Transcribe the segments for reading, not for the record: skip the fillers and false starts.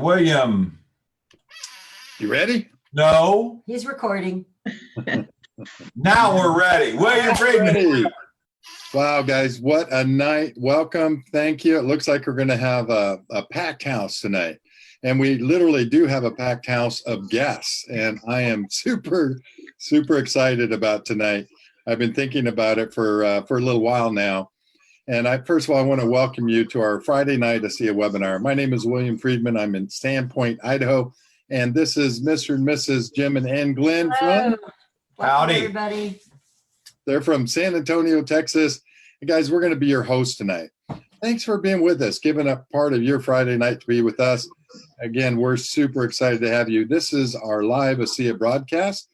William. You ready? No. He's recording. Now we're ready. William Friedman. Ready. Wow, guys, what a night. Welcome. Thank you. It looks like we're going to have a packed house tonight. And we literally do have a packed house of guests. And I am super excited about tonight. I've been thinking about it for a little while now. And first of all, I want to welcome you to our Friday night ASEA webinar. My name is William Friedman. I'm in Sandpoint, Idaho. And this is Mr. and Mrs. Jim and Ann Glenn from... Howdy. Everybody. They're from San Antonio, Texas. And guys, we're going to be your host tonight. Thanks for being with us, giving up part of your Friday night to be with us. Again, we're super excited to have you. This is our live ASEA broadcast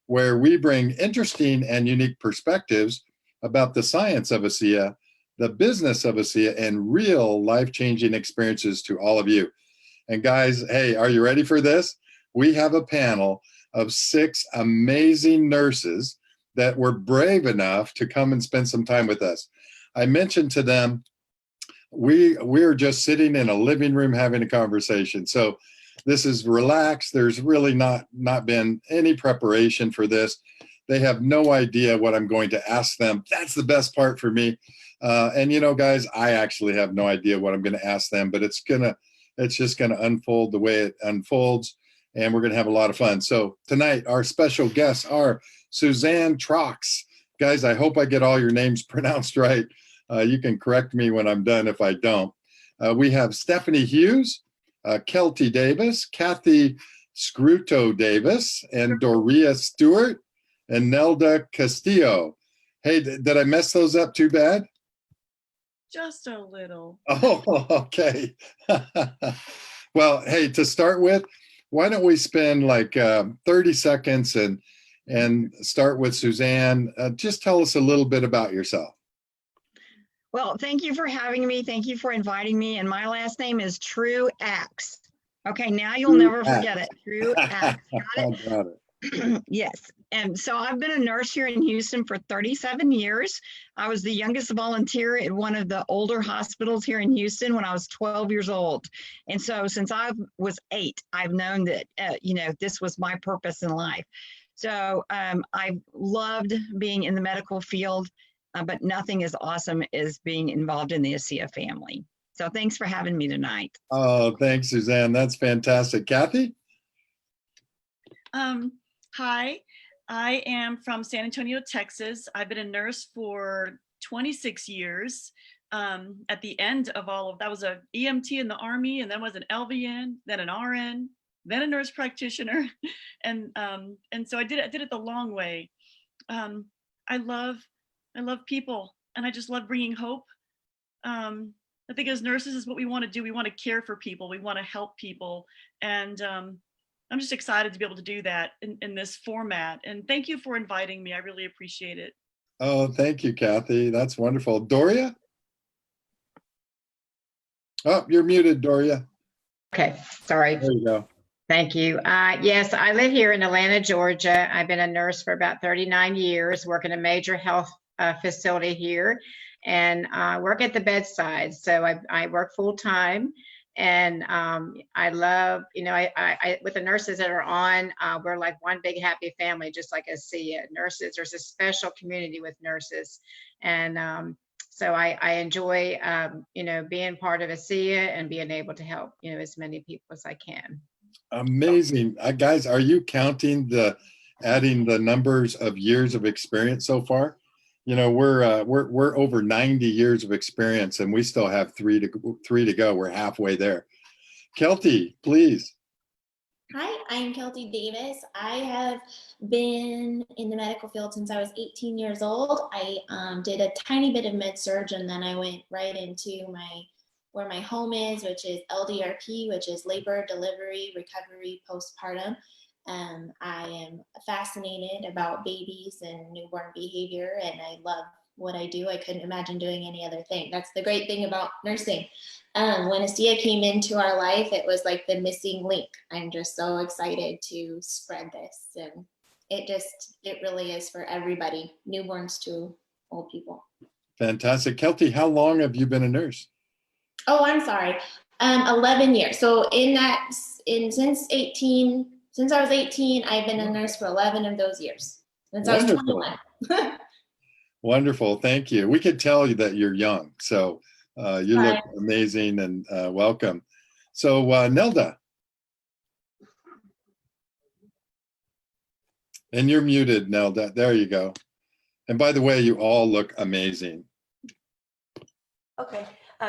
where we bring interesting and unique perspectives about the science of ASEA, the business of ASEA, and real life-changing experiences to all of you. And guys, hey, are you ready for this? We have a panel of 6 amazing nurses that were brave enough to come and spend some time with us. I mentioned to them, we're just sitting in a living room having a conversation. So this is relaxed. There's really not been any preparation for this. They have no idea what I'm going to ask them. That's the best part for me. And you know, guys, I actually have no idea what I'm going to ask them, but it's just going to unfold the way it unfolds. And we're going to have a lot of fun. So tonight, our special guests are Suzanne Trox. Guys, I hope I get all your names pronounced right. You can correct me when I'm done if I don't. We have Stephanie Hughes, Kelty Davis, Kathy Scruto Davis, and Doria Stewart, and Nelda Castillo. Hey, did I mess those up too bad? Just a little. Oh, okay. Well, hey, to start with, why don't we spend like 30 seconds and start with Suzanne. Just tell us a little bit about yourself. Well, thank you for having me. Thank you for inviting me. And my last name is Truax. Okay, now you'll never forget it. Truax. Got it? Got it. Yes. And so I've been a nurse here in Houston for 37 years. I was the youngest volunteer at one of the older hospitals here in Houston when I was 12 years old. And so since I was 8, I've known that, this was my purpose in life. So I loved being in the medical field, but nothing as awesome as being involved in the ASEA family. So thanks for having me tonight. Oh, thanks, Suzanne. That's fantastic. Kathy? Hi, I am from San Antonio, Texas. I've been a nurse for 26 years. At the end of all of that, was an EMT in the Army, and then was an LVN, then an RN, then a nurse practitioner, and so I did it the long way. I love people, and I just love bringing hope. I think as nurses is what we want to do. We want to care for people. We want to help people, and I'm just excited to be able to do that in this format. And thank you for inviting me. I really appreciate it. Oh, thank you, Kathy. That's wonderful. Doria? Oh, you're muted, Doria. Okay, sorry. There you go. Thank you. Yes, I live here in Atlanta, Georgia. I've been a nurse for about 39 years, work in a major health facility here, and work at the bedside. So I work full time, and I love, I with the nurses that are on, we're like one big happy family, just like ASEA nurses. There's a special community with nurses, and so I enjoy, being part of ASEA and being able to help, as many people as I can. Amazing. Guys, are you counting adding the numbers of years of experience so far? We're over 90 years of experience, and we still have three to go. We're halfway there. Kelty, please. Hi, I'm Kelty Davis. I have been in the medical field since I was 18 years old. I did a tiny bit of med-surg, and then I went right into where my home is, which is LDRP, which is labor, delivery, recovery, postpartum. I am fascinated about babies and newborn behavior, and I love what I do. I couldn't imagine doing any other thing. That's the great thing about nursing. When ASEA came into our life, it was like the missing link. I'm just so excited to spread this, and it really is for everybody, newborns to old people. Fantastic. Kelty, how long have you been a nurse? Oh, I'm sorry. 11 years. So since I was 18, I've been a nurse for 11 of those years. Since I was Wonderful. 21. Wonderful. Thank you. We could tell you that you're young. So you look amazing and welcome. So Nelda. And you're muted, Nelda. There you go. And by the way, you all look amazing. Okay.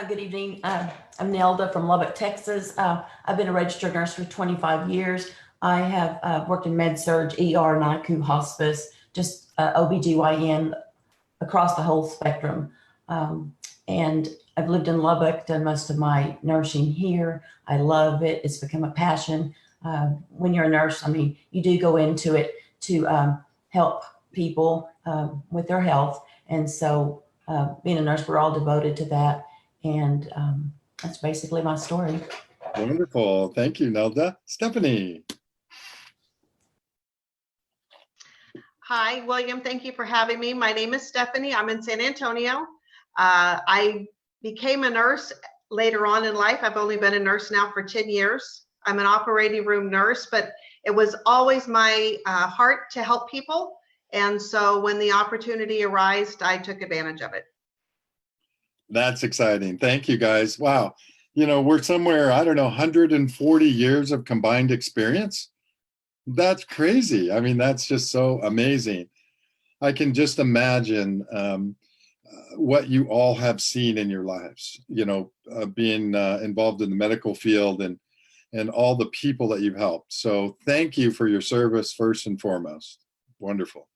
Good evening. I'm Nelda from Lubbock, Texas. I've been a registered nurse for 25 years. I have worked in med-surg, ER, NICU, hospice, just OBGYN across the whole spectrum. And I've lived in Lubbock, done most of my nursing here. I love it. It's become a passion. When you're a nurse, I mean, you do go into it to help people with their health. And so being a nurse, we're all devoted to that. And that's basically my story. Wonderful. Thank you, Nelda. Stephanie. Hi, William. Thank you for having me. My name is Stephanie. I'm in San Antonio. I became a nurse later on in life. I've only been a nurse now for 10 years. I'm an operating room nurse, but it was always my heart to help people. And so when the opportunity arose, I took advantage of it. That's exciting. Thank you, guys. Wow. You know, we're somewhere, I don't know, 140 years of combined experience. That's crazy. I mean, that's just so amazing. I can just imagine what you all have seen in your lives, you know, being involved in the medical field and all the people that you've helped. So thank you for your service first and foremost. Wonderful.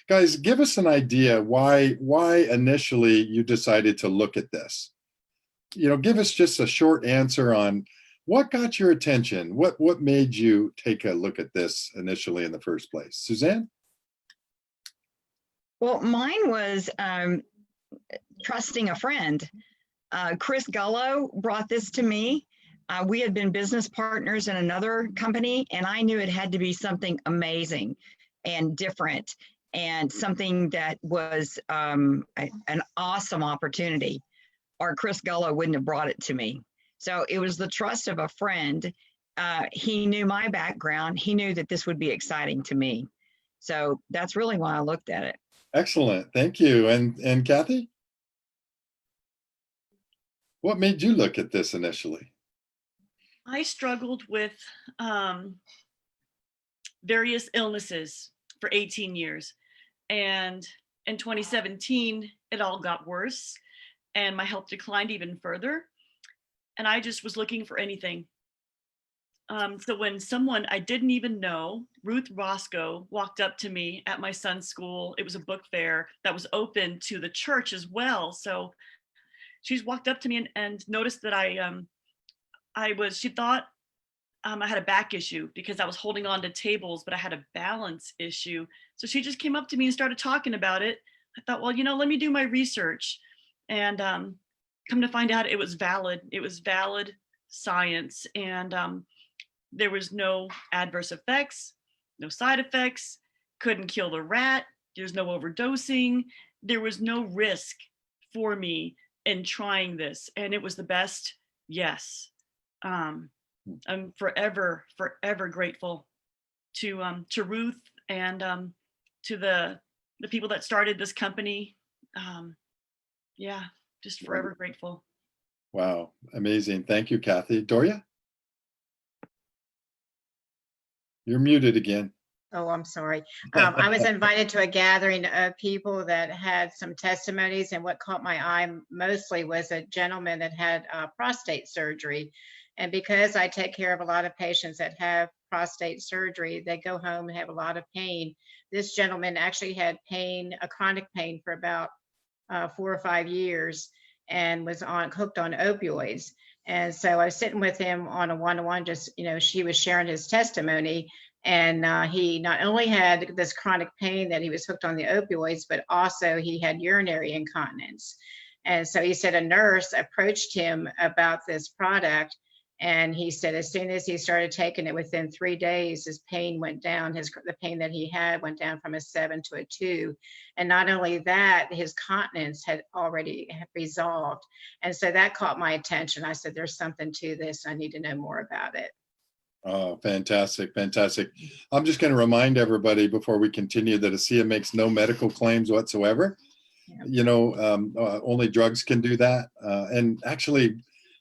Guys, give us an idea why initially you decided to look at this. You know, give us just a short answer on what got your attention. What made you take a look at this initially in the first place? Suzanne? Well, mine was trusting a friend. Chris Gullo brought this to me. We had been business partners in another company, and I knew it had to be something amazing and different and something that was an awesome opportunity, or Chris Gullo wouldn't have brought it to me. So it was the trust of a friend. He knew my background. He knew that this would be exciting to me. So that's really why I looked at it. Excellent. Thank you. And Kathy? What made you look at this initially? I struggled with various illnesses for 18 years. And in 2017, it all got worse and my health declined even further. And I just was looking for anything. So when someone I didn't even know, Ruth Roscoe, walked up to me at my son's school, it was a book fair that was open to the church as well. So she's walked up to me and noticed that she thought I had a back issue because I was holding on to tables, but I had a balance issue. So she just came up to me and started talking about it. I thought, well, let me do my research. And come to find out it was valid. It was valid science. And there was no adverse effects, no side effects, couldn't kill the rat. There's no overdosing. There was no risk for me in trying this. And it was the best. Yes. I'm forever grateful to Ruth and to the people that started this company. Yeah, just forever grateful. Wow, amazing. Thank you, Kathy. Doria? You're muted again. Oh, I'm sorry. I was invited to a gathering of people that had some testimonies, and what caught my eye mostly was a gentleman that had prostate surgery. And because I take care of a lot of patients that have prostate surgery, they go home and have a lot of pain. This gentleman actually had pain, a chronic pain, for about 4 or 5 years, and was hooked on opioids. And so I was sitting with him on a one-to-one, just, she was sharing his testimony. And he not only had this chronic pain that he was hooked on the opioids, but also he had urinary incontinence. And so he said a nurse approached him about this product, And he said as soon as he started taking it, within 3 days, his pain went down. The pain that he had went down from a 7 to a 2. And not only that, his continence had already resolved. And so that caught my attention. I said, there's something to this. I need to know more about it. Oh, fantastic, fantastic. I'm just going to remind everybody before we continue that ASEA makes no medical claims whatsoever. Yeah. You know, only drugs can do that. And actually,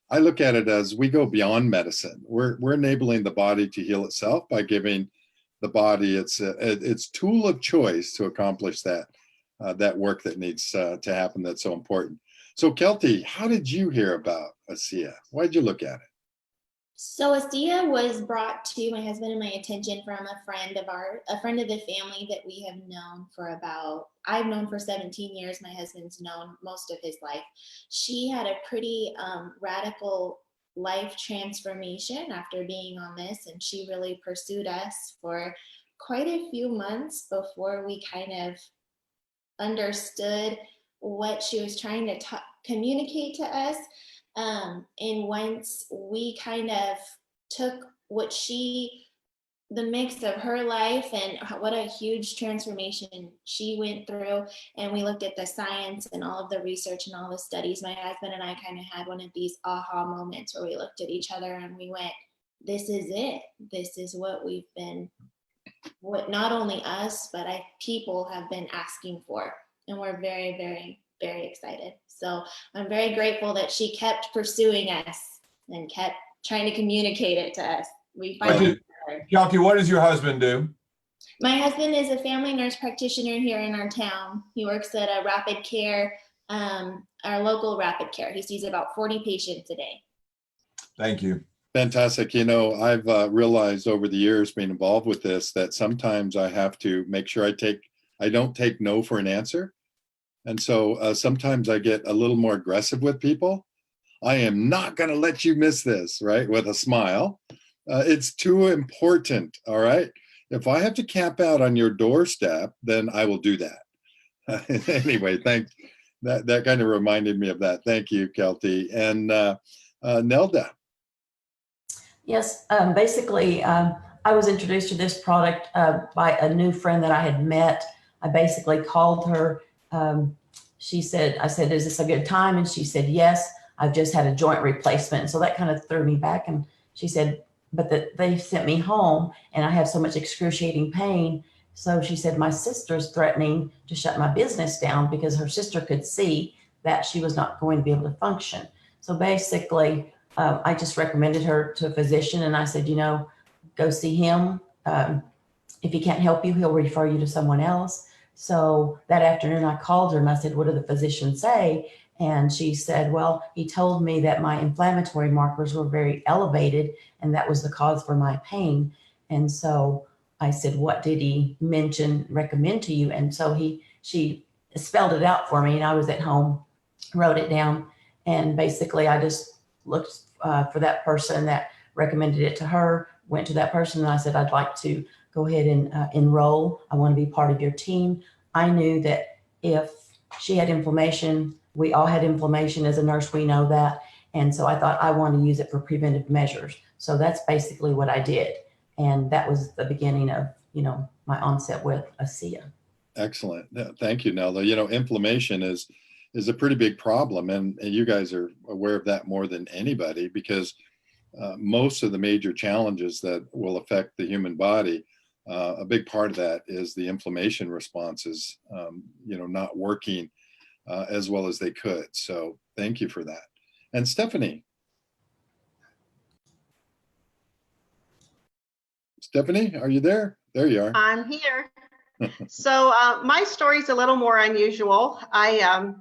I look at it as we go beyond medicine. We're enabling the body to heal itself by giving the body its tool of choice to accomplish that work that needs to happen. That's so important. So, Kelty, how did you hear about ASEA? Why did you look at it? So ASEA was brought to my husband and my attention from a friend of the family that we have known I've known for 17 years. My husband's known most of his life. She had a pretty radical life transformation after being on this, and she really pursued us for quite a few months before we kind of understood what she was trying to communicate to us. And once we kind of took the mix of her life and what a huge transformation she went through, and we looked at the science and all of the research and all the studies, my husband and I kind of had one of these aha moments where we looked at each other and we went, this is it. This is what not only us, but people have been asking for. And we're very, very, very excited. So I'm very grateful that she kept pursuing us and kept trying to communicate it to us. We finally. Kelty, what does your husband do? My husband is a family nurse practitioner here in our town. He works at a rapid care, our local rapid care. He sees about 40 patients a day. Thank you. Fantastic. You know, I've realized over the years being involved with this that sometimes I have to make sure I don't take no for an answer. And so sometimes I get a little more aggressive with people. I am not going to let you miss this, right? With a smile. It's too important. All right. If I have to camp out on your doorstep, then I will do that. Anyway, thanks. That kind of reminded me of that. Thank you, Kelty. And Nelda. Yes, basically, I was introduced to this product by a new friend that I had met. I basically called her. I said, is this a good time? And she said, yes, I've just had a joint replacement. So that kind of threw me back. And she said, but they sent me home and I have so much excruciating pain. So she said, my sister's threatening to shut my business down because her sister could see that she was not going to be able to function. So basically, I just recommended her to a physician and I said, go see him. If he can't help you, he'll refer you to someone else. So that afternoon I called her and I said, what do the physicians say? And she said, well, he told me that my inflammatory markers were very elevated and that was the cause for my pain. And so I said, what did he recommend to you? And so she spelled it out for me and I was at home, wrote it down. And basically I just looked for that person that recommended it to her, went to that person and I said, I'd like to go ahead and enroll. I want to be part of your team. I knew that if she had inflammation, we all had inflammation as a nurse, we know that. And so I thought I want to use it for preventive measures. So that's basically what I did. And that was the beginning of, my onset with ASEA. Excellent. Thank you, Nelda. Inflammation is a pretty big problem. And you guys are aware of that more than anybody because most of the major challenges that will affect the human body, a big part of that is the inflammation responses, not working as well as they could. So thank you for that. And Stephanie. Stephanie, are you there? There you are. I'm here. So my story's a little more unusual. I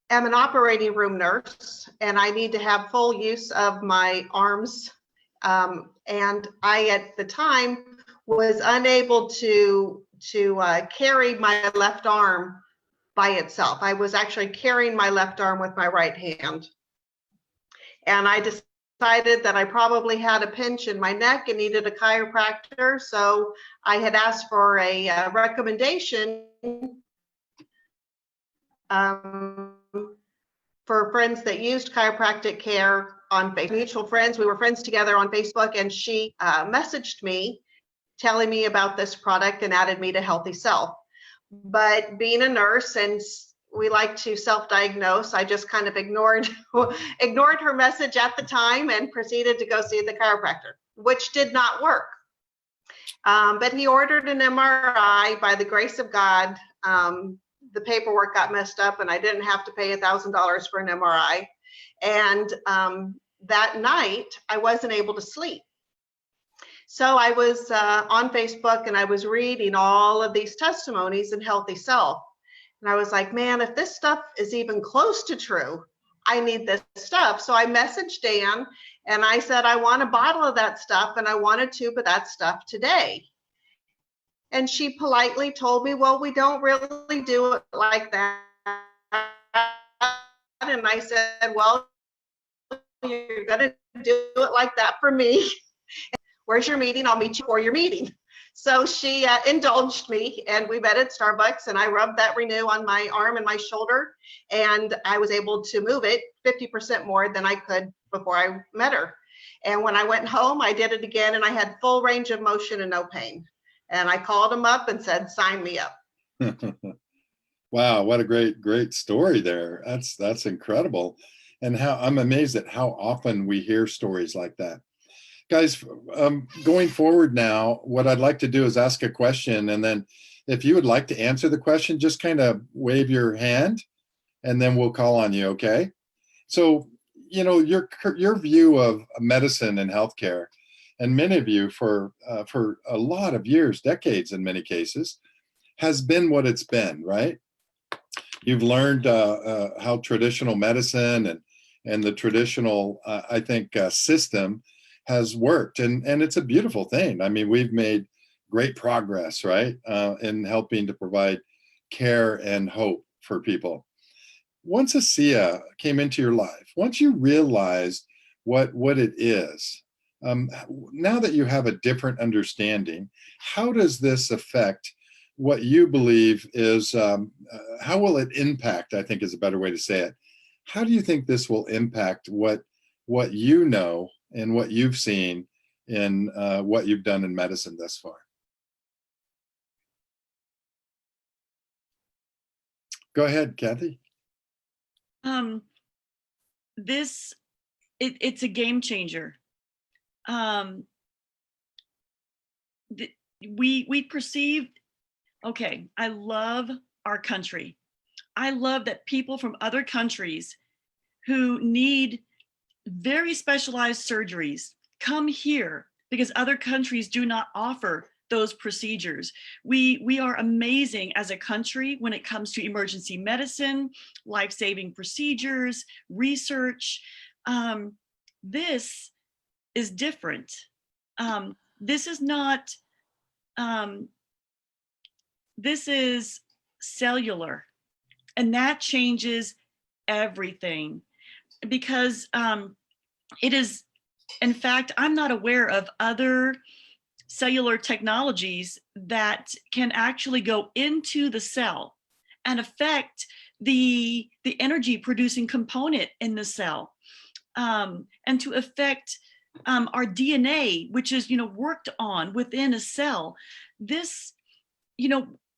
am an operating room nurse and I need to have full use of my arms. And I, at the time, was unable to carry my left arm by itself. I was actually carrying my left arm with my right hand. And I decided that I probably had a pinch in my neck and needed a chiropractor. So I had asked for a recommendation for friends that used chiropractic care on Facebook. Mutual friends. We were friends together on Facebook, and she messaged me telling me about this product and added me to Healthy Self. But being a nurse and we like to self-diagnose, I just kind of ignored her message at the time and proceeded to go see the chiropractor, which did not work. But he ordered an MRI. By the grace of God, the paperwork got messed up and I didn't have to pay $1,000 for an MRI. And that night I wasn't able to sleep. So I was on Facebook and I was reading all of these testimonies in Healthy Self. And I was like, man, if this stuff is even close to true, I need this stuff. So I messaged Dan and I said, I want a bottle of that stuff and I want a tube of that stuff today. And she politely told me, well, we don't really do it like that. And I said, well, you're going to do it like that for me. Where's your meeting? I'll meet you for your meeting. So she indulged me and we met at Starbucks and I rubbed that Renew on my arm and my shoulder and I was able to move it 50% more than I could before I met her. And when I went home, I did it again and I had full range of motion and no pain. And I called him up and said, sign me up. Wow, what a great story there. That's incredible. And how I'm amazed at how often we hear stories like that. Guys, going forward now, what I'd like to do is ask a question. And then if you would like to answer the question, just kind of wave your hand and then we'll call on you, okay? So, you know, your view of medicine and healthcare, and many of you for a lot of years, decades in many cases, has been what it's been, right? You've learned how traditional medicine and the traditional, I think, system has worked, and it's a beautiful thing. I mean, we've made great progress, right, in helping to provide care and hope for people. Once ASEA came into your life, once you realized what it is, now that you have a different understanding, how does this affect what you believe is, how will it impact, I think is a better way to say it. How do you think this will impact what you know and what you've seen in what you've done in medicine thus far? Go ahead, Kathy. It's a game changer. We perceived, okay, I love our country. I love that people from other countries who need very specialized surgeries come here because other countries do not offer those procedures. We are amazing as a country when it comes to emergency medicine, life-saving procedures, research. This is different. This is not, this is cellular, and that changes everything because it is, in fact, I'm not aware of other cellular technologies that can actually go into the cell and affect the energy producing component in the cell, and to affect our DNA, which is, worked on within a cell. This,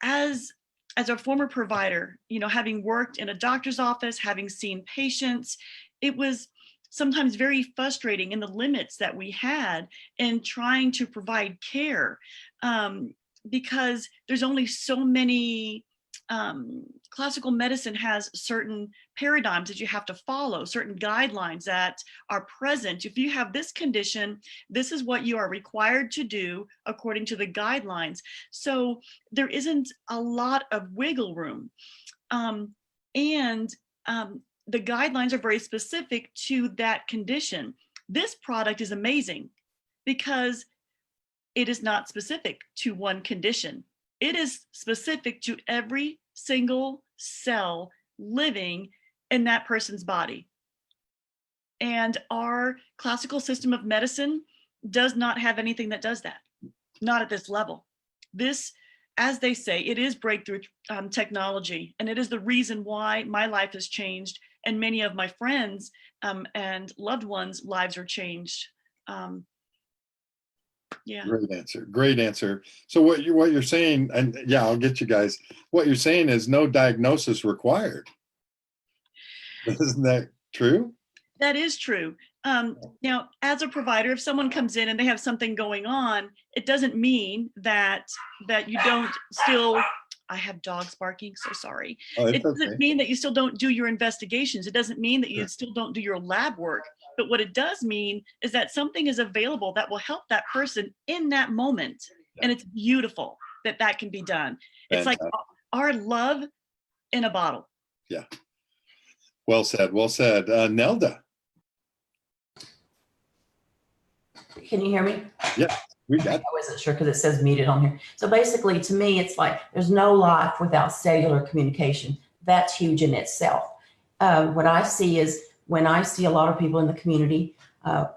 as a former provider, having worked in a doctor's office, having seen patients, it was sometimes very frustrating in the limits that we had in trying to provide care, because there's only so many. Classical medicine has certain paradigms that you have to follow, certain guidelines that are present. If you have this condition, this is what you are required to do according to the guidelines. So there isn't a lot of wiggle room. And the guidelines are very specific to that condition. This product is amazing because it is not specific to one condition. It is specific to every single cell living in that person's body. And our classical system of medicine does not have anything that does that, not at this level. This, as they say, it is breakthrough technology, and it is the reason why my life has changed and many of my friends and loved ones' lives are changed. Yeah. Great answer. Great answer. So what you're saying, and yeah, I'll get you guys. What you're saying is no diagnosis required. Isn't that true? That is true. Now, as a provider, if someone comes in and they have something going on, it doesn't mean that you don't still. I have dogs barking, so sorry. Oh, It it's doesn't okay. mean that you still don't do your investigations. It doesn't mean that you Sure. still don't do your lab work. But what it does mean is that something is available that will help that person in that moment. Yeah. And it's beautiful that that can be done. It's like Fantastic. our love in a bottle. Yeah. Well said. Well said. Nelda, Can you hear me? we got I wasn't sure because it says muted on here. So basically, to me, it's like there's no life without cellular communication. That's huge in itself. What I see is when I see a lot of people in the community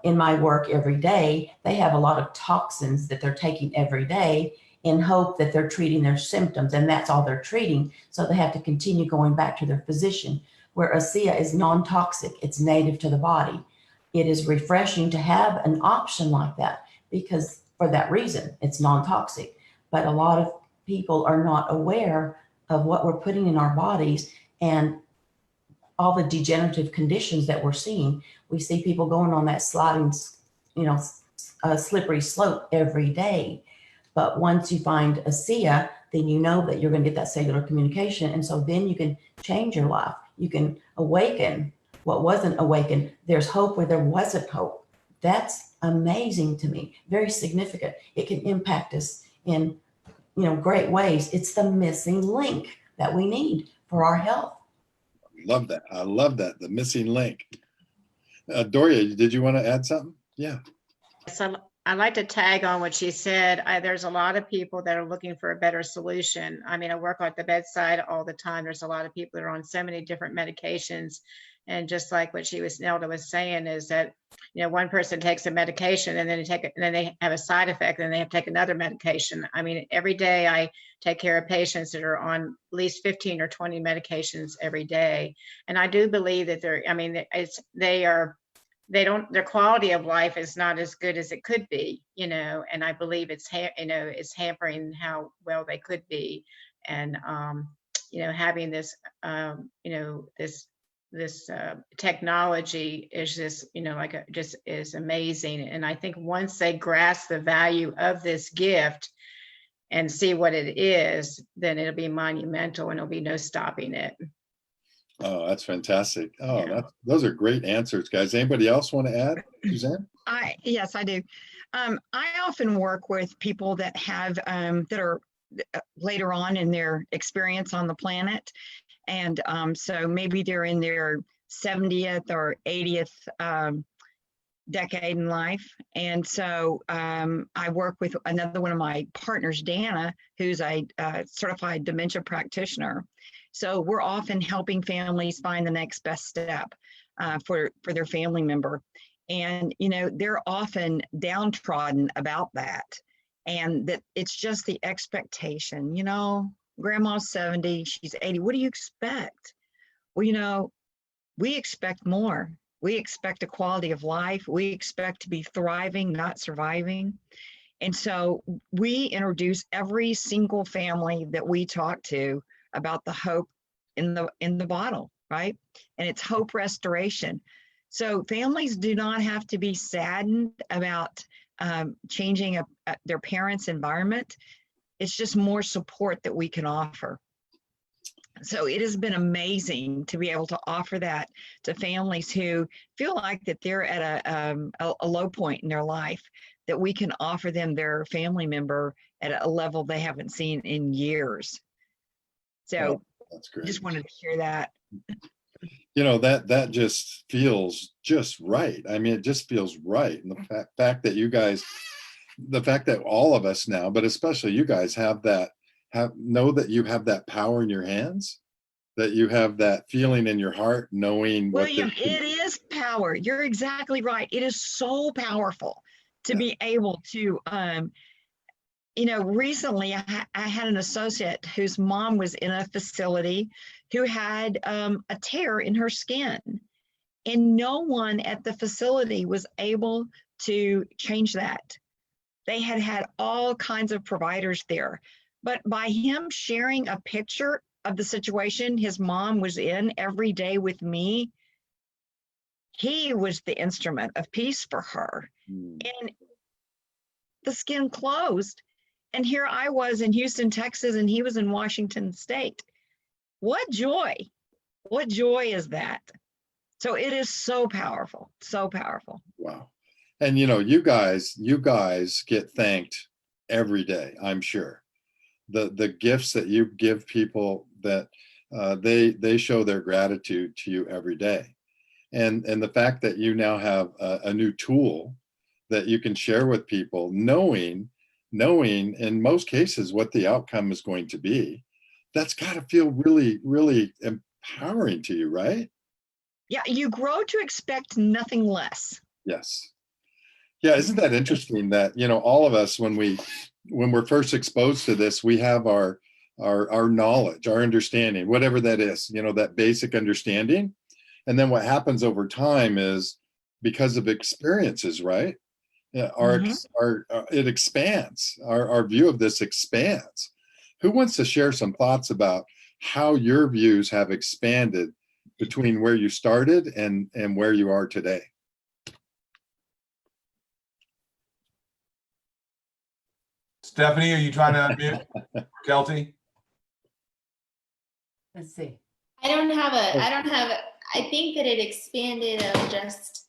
in my work every day, they have a lot of toxins that they're taking every day in hope that they're treating their symptoms, and that's all they're treating. So they have to continue going back to their physician, where ASEA is non-toxic. It's native to the body. It is refreshing to have an option like that because for that reason, it's non-toxic. But a lot of people are not aware of what we're putting in our bodies and all the degenerative conditions that we're seeing. We see people going on that sliding, slippery slope every day. But once you find ASEA, then you know that you're going to get that cellular communication. And so then you can change your life. You can awaken what wasn't awakened. There's hope where there wasn't hope. That's amazing to me. Very significant. It can impact us in, great ways. It's the missing link that we need for our health. Love that. I love that. The missing link. Doria, did you want to add something? Yeah. So I'd like to tag on what she said. There's a lot of people that are looking for a better solution. I mean, I work at the bedside all the time. There's a lot of people that are on so many different medications. And just like what Nelda was saying is that, one person takes a medication and then they have a side effect and they have to take another medication. I mean, every day I take care of patients that are on at least 15 or 20 medications every day. And I do believe that their quality of life is not as good as it could be, and I believe it's hampering how well they could be. And, having this, this technology is just is amazing. And I think once they grasp the value of this gift and see what it is, then it'll be monumental and there'll be no stopping it. Oh, that's fantastic. Oh, Yeah. those are great answers, guys. Anybody else want to add? Suzanne? Yes, I do. I often work with people that have that are later on in their experience on the planet. And so maybe they're in their 70th or 80th decade in life. And so I work with another one of my partners, Dana, who's a certified dementia practitioner. So we're often helping families find the next best step for their family member. And, they're often downtrodden about that. And that it's just the expectation, grandma's 70, she's 80. What do you expect? Well, we expect more. We expect a quality of life. We expect to be thriving, not surviving. And so we introduce every single family that we talk to about the hope in the bottle, right? And it's hope restoration. So families do not have to be saddened about changing their parents' environment. It's just more support that we can offer. So it has been amazing to be able to offer that to families who feel like that they're at a low point in their life, that we can offer them their family member at a level they haven't seen in years. So That's great. just wanted to share that. That just feels just right. I mean, it just feels right. And the fact that you guys, the fact that all of us now, but especially you guys know that you have that power in your hands, that you have that feeling in your heart, knowing William, it is power. You're exactly right. It is so powerful to be able to recently I had an associate whose mom was in a facility who had a tear in her skin, and no one at the facility was able to change that. They had all kinds of providers there, but by him sharing a picture of the situation his mom was in every day with me, he was the instrument of peace for her. And the skin closed. And here I was in Houston, Texas, and he was in Washington State. What joy. What joy is that? So it is so powerful, so powerful. Wow. And you guys get thanked every day, I'm sure. The gifts that you give people, that they show their gratitude to you every day. And the fact that you now have a new tool that you can share with people, knowing in most cases what the outcome is going to be, that's got to feel really, really empowering to you, right? Yeah, you grow to expect nothing less. Yes. Yeah, isn't that interesting that, all of us, when we're first exposed to this, we have our knowledge, our understanding, whatever that is, that basic understanding. And then what happens over time is, because of experiences, right? Yeah, it expands. Our view of this expands. Who wants to share some thoughts about how your views have expanded between where you started and where you are today? Stephanie, are you trying to unmute? Kelty? Let's see. I think that it expanded of just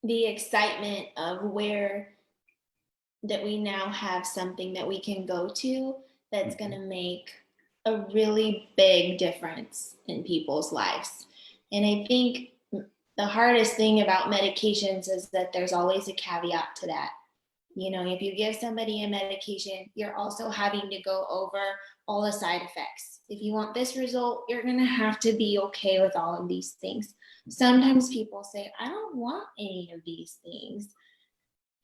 the excitement of where that we now have something that we can go to that's going to make a really big difference in people's lives. And I think the hardest thing about medications is that there's always a caveat to that. If you give somebody a medication, you're also having to go over all the side effects. If you want this result, you're going to have to be okay with all of these things. Sometimes people say, I don't want any of these things.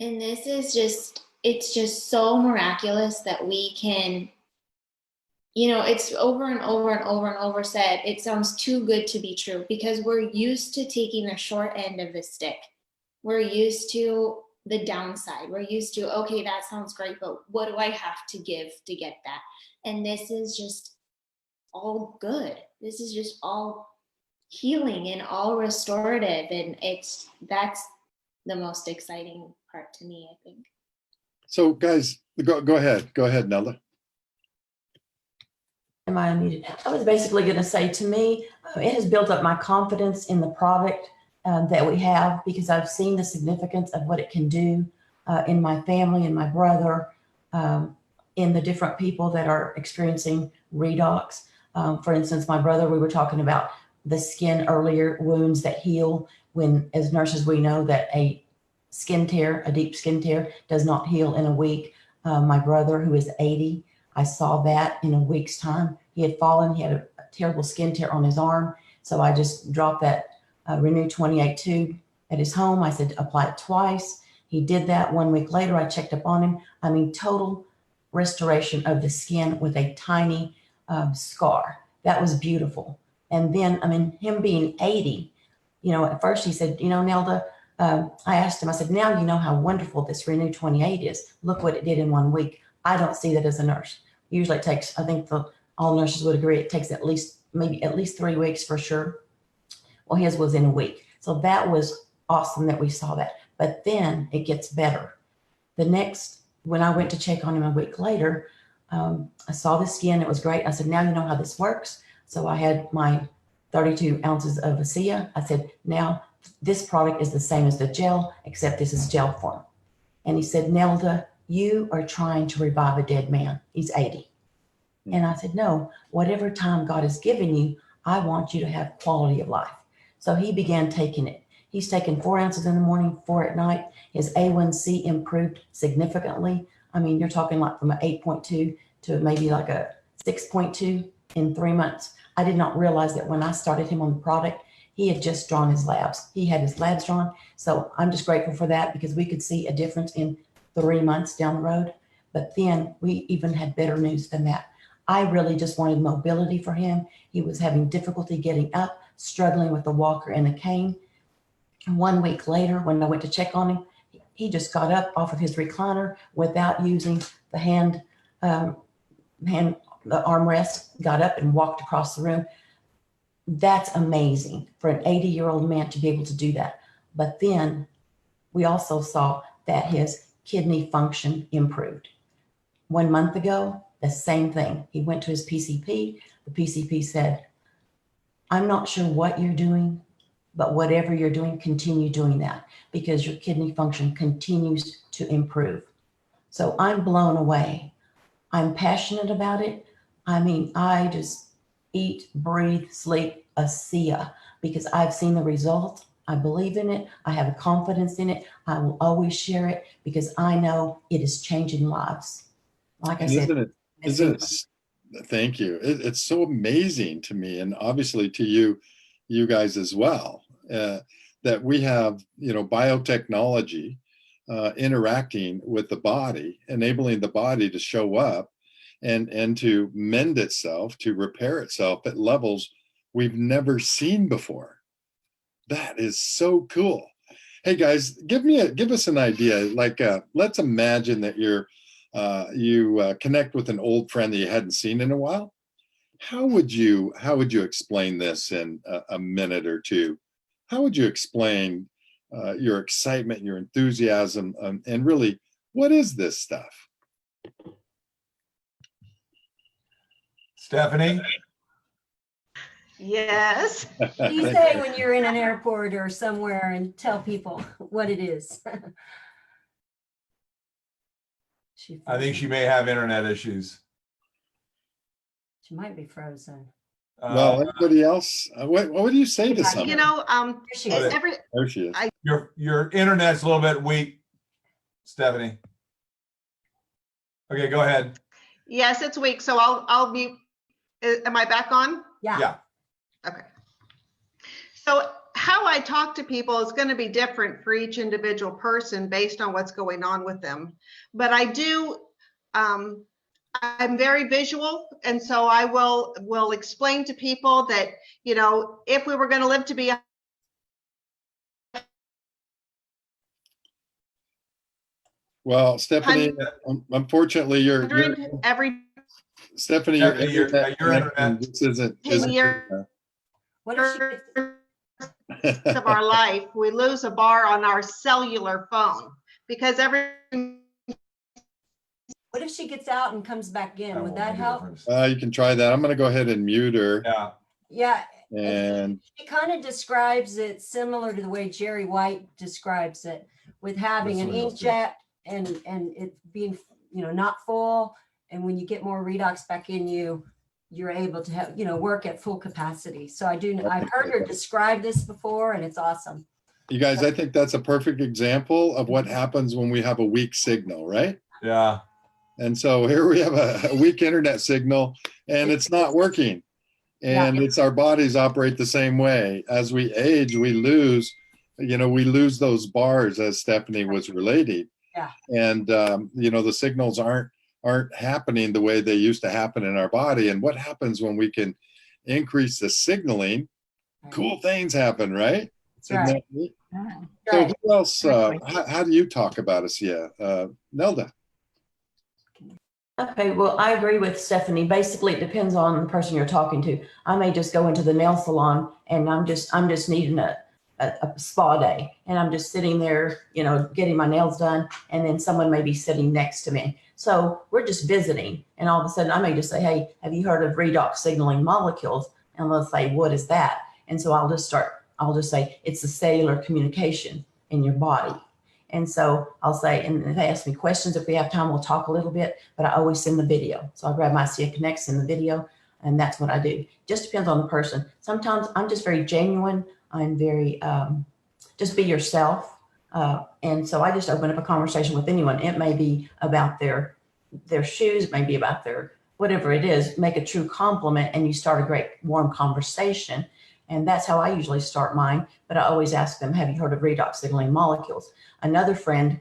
And this is it's just so miraculous that we can, it's over and over and over and over said, it sounds too good to be true, because we're used to taking the short end of the stick. We're used to the downside. We're used to, okay, that sounds great, but what do I have to give to get that? And this is just all good. This is just all healing and all restorative. And that's the most exciting part to me, I think. So guys, go ahead, Nelda. Am I unmuted? I was basically going to say, to me, it has built up my confidence in the product that we have, because I've seen the significance of what it can do in my family and my brother, in the different people that are experiencing redox. For instance, my brother, we were talking about the skin earlier, wounds that heal, when as nurses we know that a deep skin tear does not heal in a week. My brother, who is 80, I saw that in a week's time. He had fallen, he had a terrible skin tear on his arm. So I just dropped that Renew 28 tube at his home. I said, apply it twice. He did that. 1 week later, I checked up on him. Total restoration of the skin with a tiny scar. That was beautiful. And then, him being 80, at first he said, Nelda, I asked him, I said, now you know how wonderful this Renew 28 is. Look what it did in 1 week. I don't see that as a nurse. Usually it takes, I think all nurses would agree, it takes at least 3 weeks for sure. Well, his was in a week. So that was awesome that we saw that. But then it gets better. When I went to check on him a week later, I saw the skin. It was great. I said, now you know how this works. So I had my 32 ounces of ASEA. I said, now this product is the same as the gel, except this is gel form. And he said, Nelda, you are trying to revive a dead man. He's 80. And I said, no, whatever time God has given you, I want you to have quality of life. So he began taking it. He's taken 4 ounces in the morning, 4 at night. His A1C improved significantly. You're talking like from an 8.2 to maybe like a 6.2 in 3 months. I did not realize that when I started him on the product, he had just drawn his labs. He had his labs drawn. So I'm just grateful for that, because we could see a difference in 3 months down the road. But then we even had better news than that. I really just wanted mobility for him. He was having difficulty getting up, struggling with the walker and a cane. And 1 week later, when I went to check on him, he just got up off of his recliner without using the the armrest, got up and walked across the room. That's amazing for an 80-year-old man to be able to do that. But then we also saw that his kidney function improved. 1 month ago, the same thing. He went to his PCP. The PCP said, I'm not sure what you're doing, but whatever you're doing, continue doing that because your kidney function continues to improve. So I'm blown away. I'm passionate about it. I mean, I just eat, breathe, sleep ASEA because I've seen the result. I believe in it. I have confidence in it. I will always share it because I know it is changing lives. Like I said, Thank you. It's so amazing to me, and obviously to you guys as well, that we have, biotechnology interacting with the body, enabling the body to show up and to mend itself, to repair itself at levels we've never seen before. That is so cool. Hey guys, give us an idea. Like, let's imagine that you connect with an old friend that you hadn't seen in a while. How would you explain this in a minute or two? How would you explain your excitement, your enthusiasm, and really, what is this stuff? Stephanie? Yes. What do you say when you're in an airport or somewhere and tell people what it is? I think she may have internet issues. She might be frozen. Well, anybody else? What do you say to someone? Here she is. There she is. Your internet's a little bit weak, Stephanie. Okay, go ahead. Yes, it's weak. So I'll be, am I back on? Yeah. Okay. So how I talk to people is going to be different for each individual person based on what's going on with them. But I do, I'm very visual. And so I will explain to people that, if we were going to live to be Well, Stephanie, unfortunately, Stephanie, your internet this isn't What if she gets, of our life, we lose a bar on our cellular phone because what if she gets out and comes back in? Would that help? you can try that. I'm going to go ahead and mute her. Yeah. Yeah. And she kind of describes it similar to the way Jerry White describes it, with having an inkjet and it being, not full. And when you get more redox back in you, you're able to have, work at full capacity. So I've heard her describe this before and it's awesome. you guys, I think that's a perfect example of what happens when we have a weak signal, right? Yeah. And so here we have a weak internet signal and it's not working. And it's our bodies operate the same way. As we age, we lose those bars, as Stephanie was relating. Yeah. And the signals aren't happening the way they used to happen in our body. And what happens when we can increase the signaling? Cool things happen, right? Right. So who else? How do you talk about ASEA, Nelda? Okay, well, I agree with Stephanie. Basically, it depends on the person you're talking to. I may just go into the nail salon and I'm just needing a spa day and I'm just sitting there, getting my nails done, and then someone may be sitting next to me. So we're just visiting, and all of a sudden I may just say, hey, have you heard of redox signaling molecules? And they'll say, what is that? And so I'll just say, it's the cellular communication in your body. And so I'll say, and if they ask me questions, if we have time, we'll talk a little bit, but I always send the video. So I'll grab my ASEA Connects in the video, and that's what I do. Just depends on the person. Sometimes I'm just very genuine. I'm very, just be yourself. And so I just open up a conversation with anyone. It may be about their shoes, it may be about their, whatever it is, make a true compliment and you start a great warm conversation. And that's how I usually start mine. But I always ask them, have you heard of redox signaling molecules? Another friend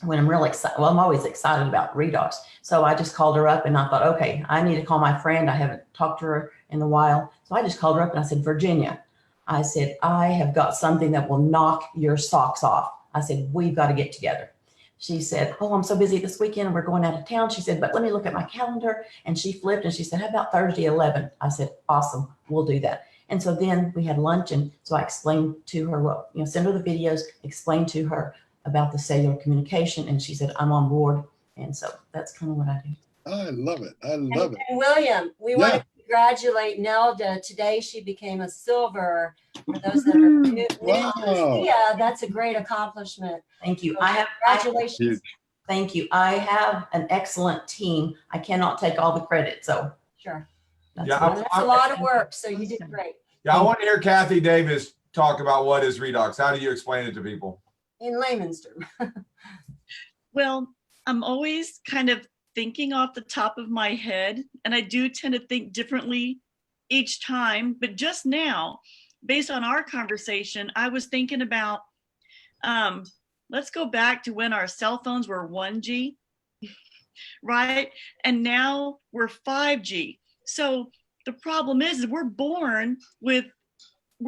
when I'm really excited, well, I'm always excited about redox. So I just called her up and I thought, okay, I need to call my friend. I haven't talked to her in a while. So I just called her up and I said, Virginia, I said, I have got something that will knock your socks off. I said, we've got to get together. She said, oh, I'm so busy this weekend. We're going out of town. She said, but let me look at my calendar. And she flipped and she said, how about Thursday 11? I said, awesome, we'll do that. And so then we had lunch. And so I explained to her what, send her the videos, explained to her about the cellular communication. And she said, I'm on board. And so that's kind of what I do. I love it. I love it. And William, we want to congratulate Nelda. Today she became a silver. For those that are new to ASEA, that's a great accomplishment. Thank you. So congratulations. Thank you. I have an excellent team. I cannot take all the credit. So sure. That's, Yeah, that's a lot of work. So you did great. Yeah, I want to hear Kathy Davis talk about what is redox. How do you explain it to people? In layman's terms. Well, I'm always kind of thinking off the top of my head, and I do tend to think differently each time. But just now, based on our conversation, I was thinking about, let's go back to when our cell phones were 1G, right? And now we're 5G. So the problem is we're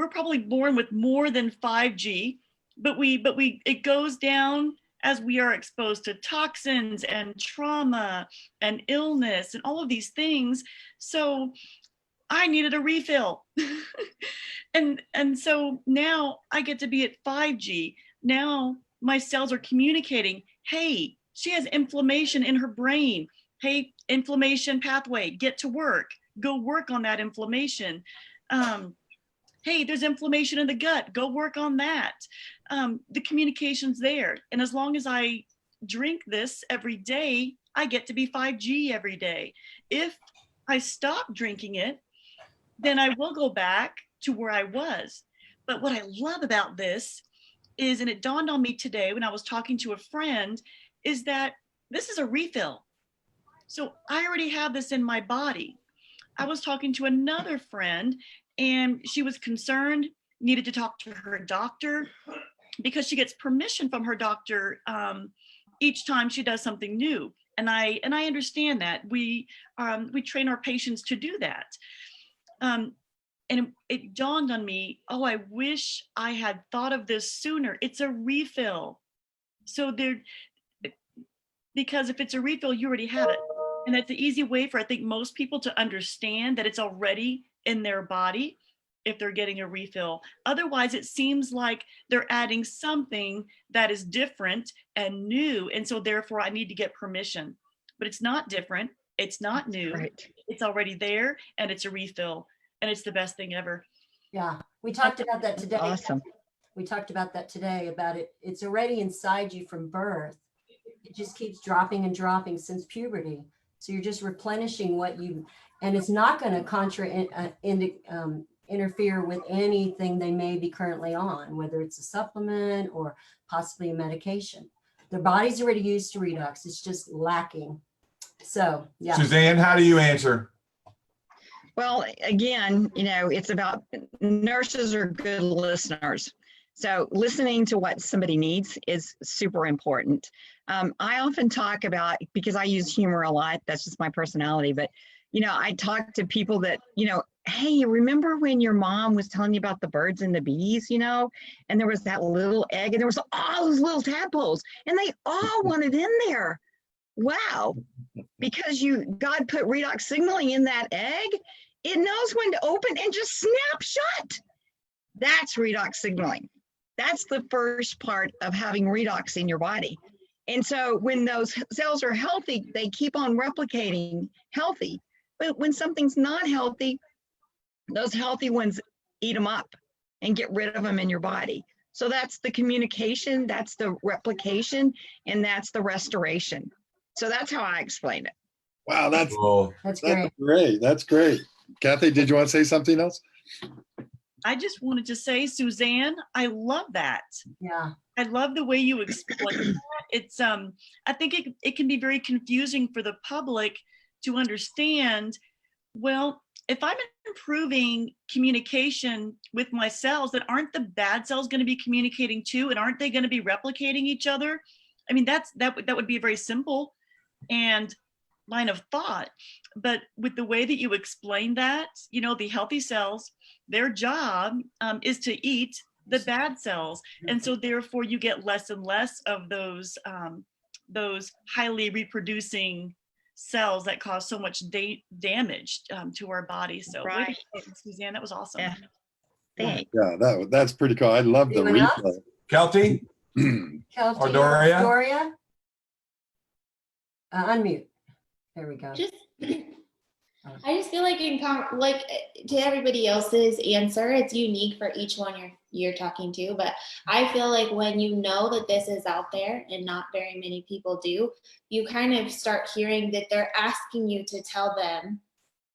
probably born with more than 5G, but it goes down as we are exposed to toxins and trauma and illness and all of these things. So I needed a refill. and so now I get to be at 5G. Now my cells are communicating, hey, she has inflammation in her brain. Hey, inflammation pathway, get to work. Go work on that inflammation. Hey, there's inflammation in the gut. Go work on that. The communication's there. And as long as I drink this every day, I get to be 5G every day. If I stop drinking it, then I will go back to where I was. But what I love about this is, and it dawned on me today when I was talking to a friend, is that this is a refill. So I already have this in my body. I was talking to another friend and she was concerned, needed to talk to her doctor because she gets permission from her doctor each time she does something new. And I understand that. We train our patients to do that. And it dawned on me, oh, I wish I had thought of this sooner. It's a refill. So because if it's a refill, you already have it. And that's the easy way for, I think, most people to understand that it's already in their body if they're getting a refill. Otherwise, it seems like they're adding something that is different and new. And so therefore I need to get permission, but it's not different. It's not new. Right. It's already there and it's a refill and it's the best thing ever. Yeah, we talked about that today. Awesome. We talked about that today, about it. It's already inside you from birth. It just keeps dropping and dropping since puberty. So you're just replenishing what you, and it's not going to interfere with anything they may be currently on, whether it's a supplement or possibly a medication. Their body's already used to redox. It's just lacking. So, yeah. Suzanne, how do you answer? Well, again, it's about, nurses are good listeners. So listening to what somebody needs is super important. I often talk about, because I use humor a lot, that's just my personality, but, I talk to people that, hey, remember when your mom was telling you about the birds and the bees, and there was that little egg and there was all those little tadpoles and they all wanted in there. Wow. Because God put redox signaling in that egg, it knows when to open and just snap shut. That's redox signaling. That's the first part of having redox in your body. And so when those cells are healthy, they keep on replicating healthy. But when something's not healthy, those healthy ones eat them up and get rid of them in your body. So that's the communication, that's the replication, and that's the restoration. So that's how I explain it. Wow, that's Cool. That's great. great. That's great. Kathy, did you want to say something else? I just wanted to say, Suzanne, I love that. Yeah. I love the way you explain that. It's I think it can be very confusing for the public to understand. Well, if I'm improving communication with my cells, then aren't the bad cells going to be communicating too? And aren't they going to be replicating each other? I mean, that would be a very simple and line of thought. But with the way that you explain that, you know, the healthy cells, their job is to eat the bad cells. And so therefore you get less and less of those highly reproducing cells that cause so much damage to our body. So Right. Suzanne, that was awesome. Yeah. Thanks. Yeah, that's pretty cool. I love the Anyone else? replay. Kelty Kelty or Doria? Doria? Unmute. There we go. Just I just feel like to everybody else's answer, it's unique for each one you're talking to. But I feel like when you know that this is out there and not very many people do, you kind of start hearing that they're asking you to tell them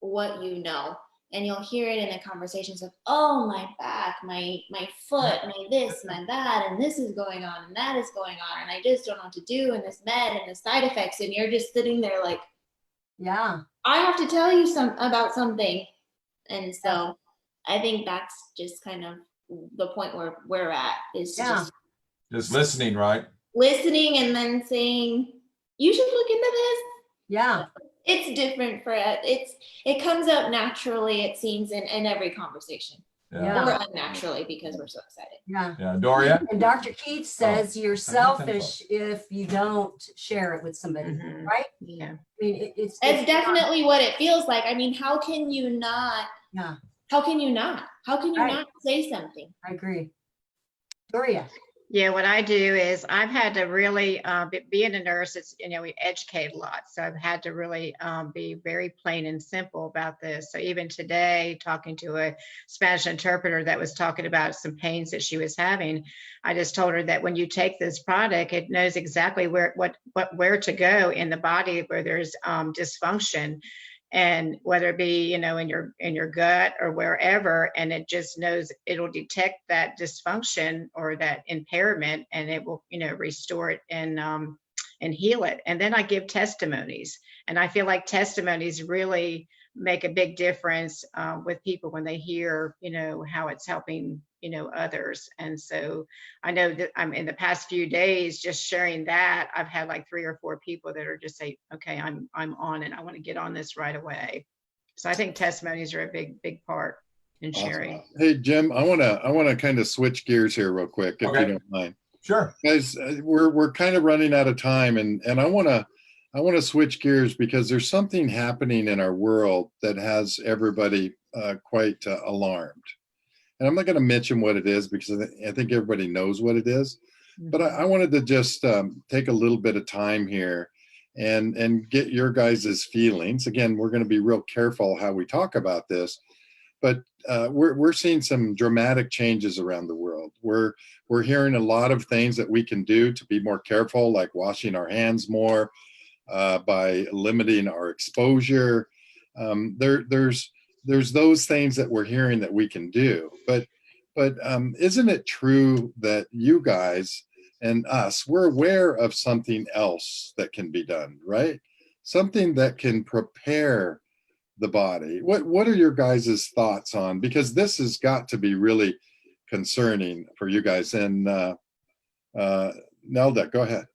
what you know. And you'll hear it in the conversations of, oh, my back, my foot, my this, my that, and this is going on and that is going on, and I just don't know what to do, and this med and the side effects, and you're just sitting there like, Yeah. I have to tell you about something. And so I think that's just kind of the point where we're at, is Just listening, right? listening and then saying, you should look into this. Yeah. It's different for it. It comes up naturally, it seems, in every conversation. Yeah. Or unnaturally, because we're so excited. Yeah. Yeah, Doria? And Dr. Keith says you're I think selfish if you don't share it with somebody, Mhm. right? Yeah. I mean, it's Definitely what it feels like. I mean, how can you not? Yeah. How can you not? How can you Right. not say something? I agree. Doria. Yeah, what I do is I've had to really, being a nurse, it's, you know, we educate a lot. So I've had to really be very plain and simple about this. So even today, talking to a Spanish interpreter that was talking about some pains that she was having, I just told her that when you take this product, it knows exactly where to go in the body where there's dysfunction. And whether it be, you know, in your gut or wherever, and it just knows, it'll detect that dysfunction or that impairment, and it will, you know, restore it and heal it. And then I give testimonies, and I feel like testimonies really make a big difference with people when they hear, you know, how it's helping, you know, others. And so I know that I'm in the past few days just sharing that, I've had like 3 or 4 people that are just say, okay, I'm on it, I want to get on this right away. So I think testimonies are a big part in sharing. Awesome. Hey, Jim, I want to kind of switch gears here real quick, if Okay. you don't mind. Sure. Guys, we're kind of running out of time, and I want to switch gears because there's something happening in our world that has everybody quite alarmed. And I'm not going to mention what it is because I think everybody knows what it is. But I wanted to just take a little bit of time here and get your guys' feelings. Again, we're going to be real careful how we talk about this, but we're seeing some dramatic changes around the world. We're hearing a lot of things that we can do to be more careful, like washing our hands more, by limiting our exposure. There's those things that we're hearing that we can do, but isn't it true that you guys and us, we're aware of something else that can be done, right? Something that can prepare the body. What are your guys' thoughts on? Because this has got to be really concerning for you guys. And Nelda, go ahead.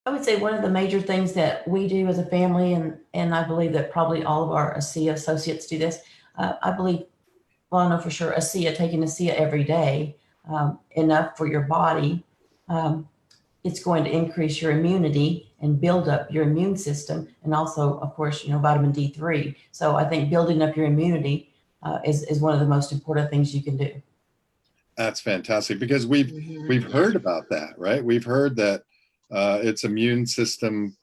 I would say one of the major things that we do as a family, and I believe that probably all of our ASEA associates do this. I believe, well, I know for sure ASEA, taking ASEA every day, enough for your body, it's going to increase your immunity and build up your immune system. And also, of course, you know, vitamin D3. So I think building up your immunity is one of the most important things you can do. That's fantastic, because we've heard about that, right? We've heard that it's immune systems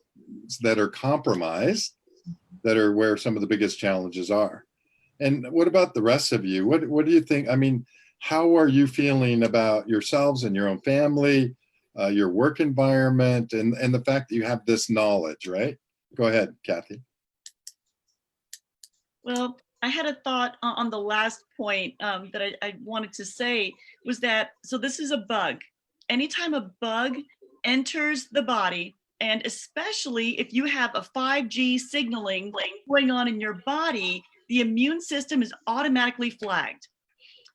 that are compromised that are where some of the biggest challenges are. And what about the rest of you? What do you think? I mean, how are you feeling about yourselves and your own family, your work environment, and the fact that you have this knowledge, right? Go ahead, Kathy. Well, I had a thought on the last point that I wanted to say was that, so this is a bug. Anytime a bug enters the body, and especially if you have a 5G signaling going on in your body, the immune system is automatically flagged.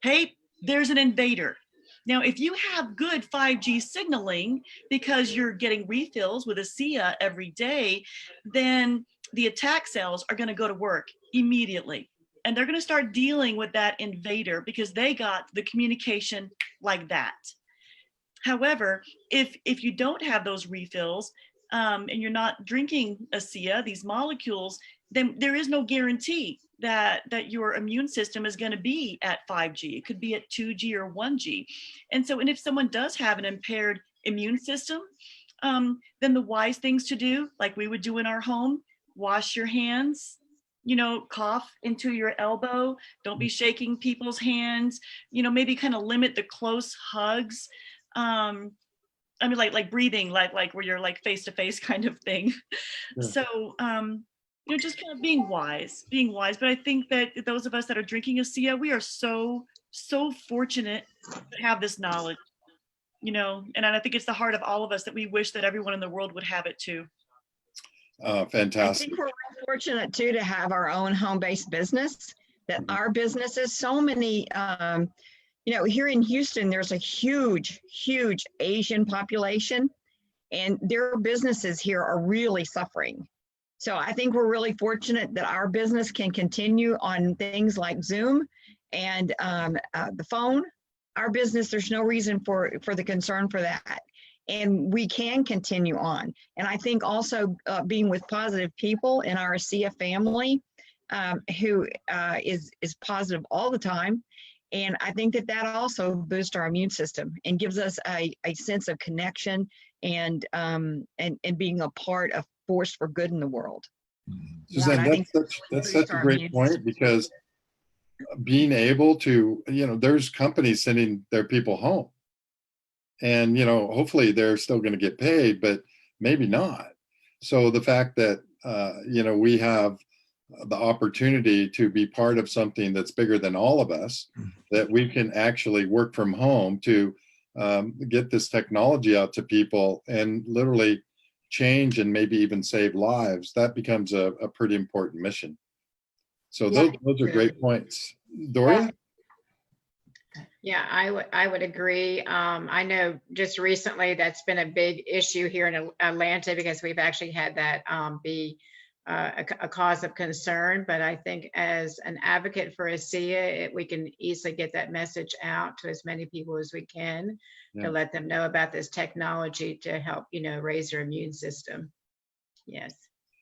Hey, there's an invader. Now, if you have good 5G signaling because you're getting refills with ASEA every day, then the attack cells are going to go to work immediately. And they're going to start dealing with that invader because they got the communication like that. However, if you don't have those refills and you're not drinking ASEA, these molecules, then there is no guarantee that your immune system is going to be at 5G. It could be at 2G or 1G. And if someone does have an impaired immune system, then the wise things to do, like we would do in our home, wash your hands, cough into your elbow, don't be shaking people's hands, maybe kind of limit the close hugs. I mean, like breathing, like where you're like face to face kind of thing. Yeah. So, just kind of being wise. But I think that those of us that are drinking ASEA, we are so fortunate to have this knowledge, and I think it's the heart of all of us that we wish that everyone in the world would have it too. I Fantastic. think we're real fortunate too to have our own home-based business, that our businesses, so many, here in Houston, there's a huge Asian population, and their businesses here are really suffering. So I think we're really fortunate that our business can continue on things like Zoom and the phone. Our business, there's no reason for the concern for that. And we can continue on. And I think also being with positive people in our ASEA family who is positive all the time. And I think that also boosts our immune system and gives us a sense of connection and being a part of force for good in the world. Suzanne, that's such a great point, because being able to, there's companies sending their people home, and, hopefully they're still going to get paid, but maybe not. So the fact that, we have the opportunity to be part of something that's bigger than all of us, that we can actually work from home to get this technology out to people and literally change and maybe even save lives, that becomes a pretty important mission. So those are great points. Doria? Yeah, I would agree. I know just recently that's been a big issue here in Atlanta, because we've actually had that be a cause of concern. But I think as an advocate for ASEA, we can easily get that message out to as many people as we can to let them know about this technology to help, raise their immune system. Yes.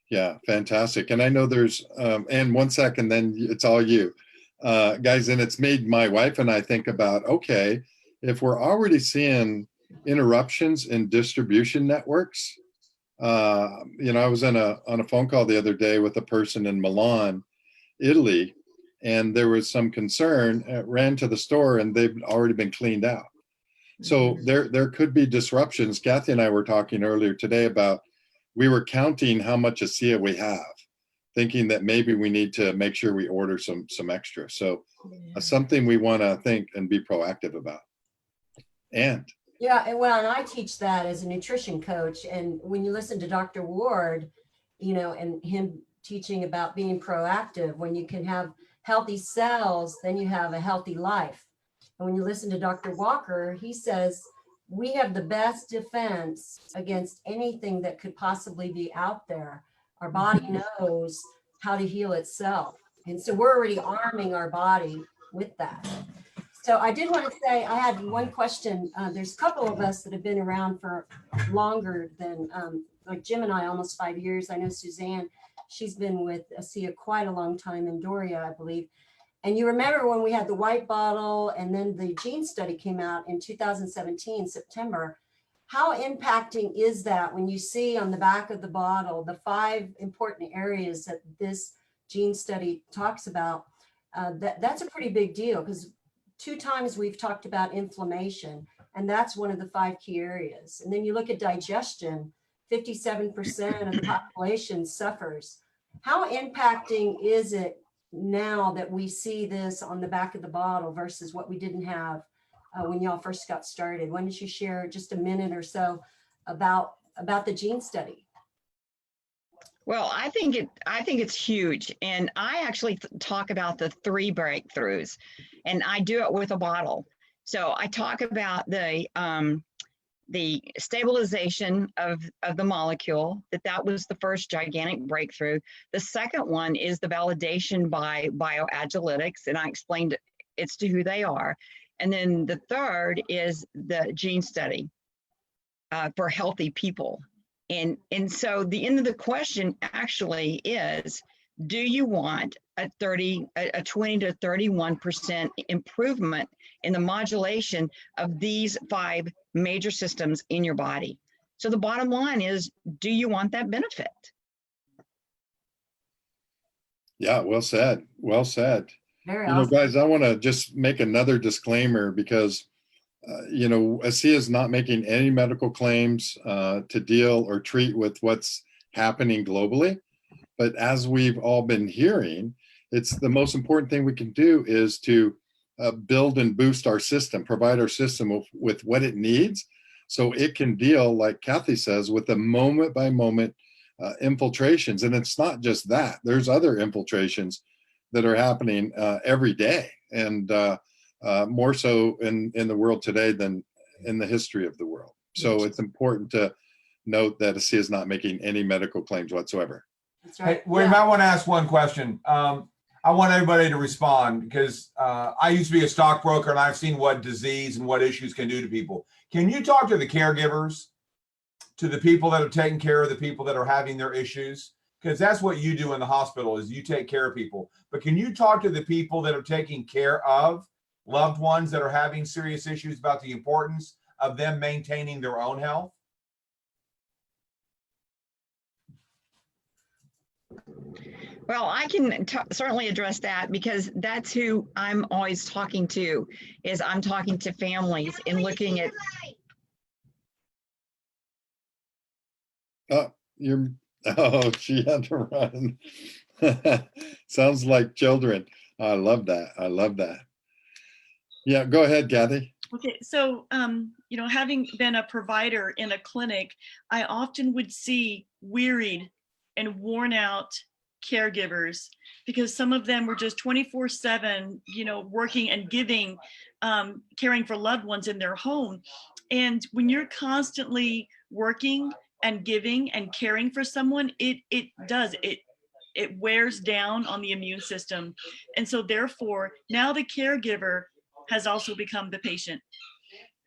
Yeah, fantastic. And I know there's, and 1 second, then it's all you. Guys, and it's made my wife and I think about, okay, if we're already seeing interruptions in distribution networks, I was on a phone call the other day with a person in Milan, Italy, and there was some concern, ran to the store, and they've already been cleaned out. So there could be disruptions. Kathy and I were talking earlier today about, we were counting how much ASEA we have, thinking that maybe we need to make sure we order some extra. So something we want to think and be proactive about. And and I teach that as a nutrition coach. And when you listen to Dr. Ward, and him teaching about being proactive, when you can have healthy cells, then you have a healthy life. And when you listen to Dr. Walker, he says, we have the best defense against anything that could possibly be out there. Our body knows how to heal itself. And so we're already arming our body with that. So I did want to say, I had one question. There's a couple of us that have been around for longer than, like Jim and I, almost 5 years. I know Suzanne, she's been with ASEA quite a long time, and Doria, I believe. And you remember when we had the white bottle and then the gene study came out in 2017, September. How impacting is that when you see on the back of the bottle the 5 important areas that this gene study talks about? That's a pretty big deal, because 2 times we've talked about inflammation, and that's one of the 5 key areas. And then you look at digestion, 57% of the population suffers. How impacting is it now that we see this on the back of the bottle versus what we didn't have when y'all first got started? Why don't you share just a minute or so about the gene study? Well, I think it's huge. And I actually talk about the 3 breakthroughs, and I do it with a bottle. So I talk about the stabilization of the molecule, that was the first gigantic breakthrough. The second one is the validation by bioagilitics, and I explained it's to who they are. And then the third is the gene study for healthy people. And so the end of the question actually is, do you want a 20 to 31% improvement in the modulation of these 5 major systems in your body? So the bottom line is, do you want that benefit? Yeah, well said. Well said. Very You know, awesome. guys, I want to just make another disclaimer because, you know, ASEA is not making any medical claims to deal or treat with what's happening globally. But as we've all been hearing, it's the most important thing we can do is to build and boost our system, provide our system with what it needs so it can deal, like Kathy says, with the moment by moment infiltrations. And it's not just that, there's other infiltrations that are happening every day, and more so in the world today than in the history of the world. So it's important to note that ASEA is not making any medical claims whatsoever. That's right. Hey, we might want to ask one question. I want everybody to respond because I used to be a stockbroker and I've seen what disease and what issues can do to people. Can you talk to the caregivers, to the people that are taking care of the people that are having their issues? Because that's what you do in the hospital, is you take care of people. But can you talk to the people that are taking care of loved ones that are having serious issues about the importance of them maintaining their own health? Well, I can certainly address that, because that's who I'm always talking to, is I'm talking to families and looking at. Oh, she had to run. Sounds like children. I love that. I love that. Yeah, go ahead, Kathy. Okay, so, you know, having been a provider in a clinic, I often would see wearied and worn out caregivers, because some of them were just 24/7, you know, working and giving, caring for loved ones in their home. And when you're constantly working and giving and caring for someone, it wears down on the immune system. And so therefore, now the caregiver has also become the patient.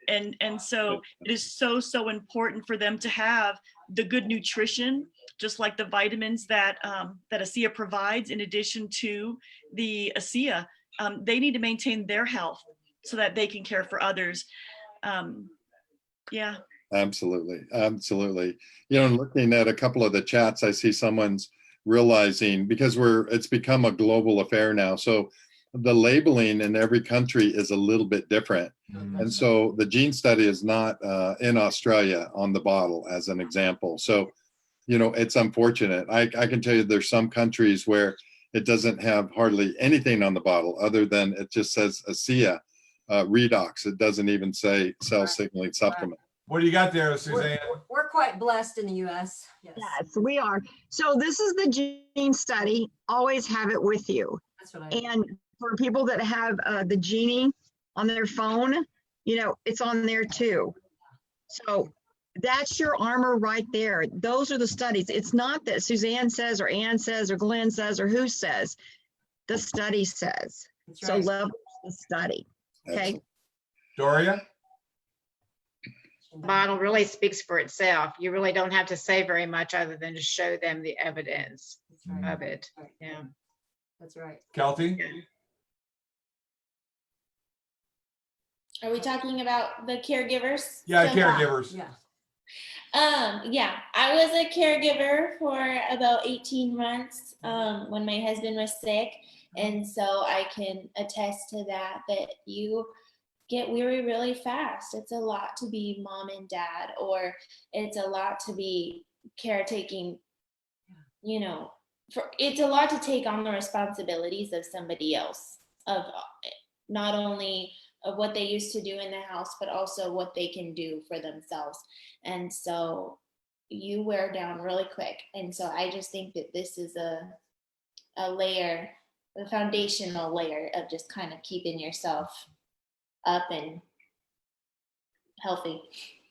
And so it is so important for them to have the good nutrition, just like the vitamins that that ASEA provides. In addition to the ASEA, they need to maintain their health so that they can care for others. Yeah. Absolutely. Absolutely. You know, looking at a couple of the chats, I see someone's realizing, because it's become a global affair now. So the labeling in every country is a little bit different. And so the gene study is not in Australia on the bottle, as an example. So, you know, it's unfortunate. I can tell you there's some countries where it doesn't have hardly anything on the bottle other than it just says ASEA redox. It doesn't even say cell signaling supplement. What do you got there, Suzanne? We're quite blessed in the US. Yes. Yes, we are. So this is the gene study. Always have it with you. That's what I. And for people that have the Genie on their phone, you know, it's on there too. So that's your armor right there. Those are the studies. It's not that Suzanne says or Ann says or Glenn says or who says. The study says. That's So right. leverage the study. Okay. Excellent. Doria? The bottle really speaks for itself. You really don't have to say very much other than to show them the evidence That's right. of it. Yeah. That's right. Kelty? Are we talking about the caregivers? Yeah, so far? caregivers. Yeah. Yeah, I was a caregiver for about 18 months when my husband was sick. And so I can attest to that you get weary really fast. It's a lot to be mom and dad, or it's a lot to be caretaking, you know, it's a lot to take on the responsibilities of somebody else, of not only of what they used to do in the house, but also what they can do for themselves. And so you wear down really quick. And so I just think that this is a layer, a foundational layer of just kind of keeping yourself up and healthy.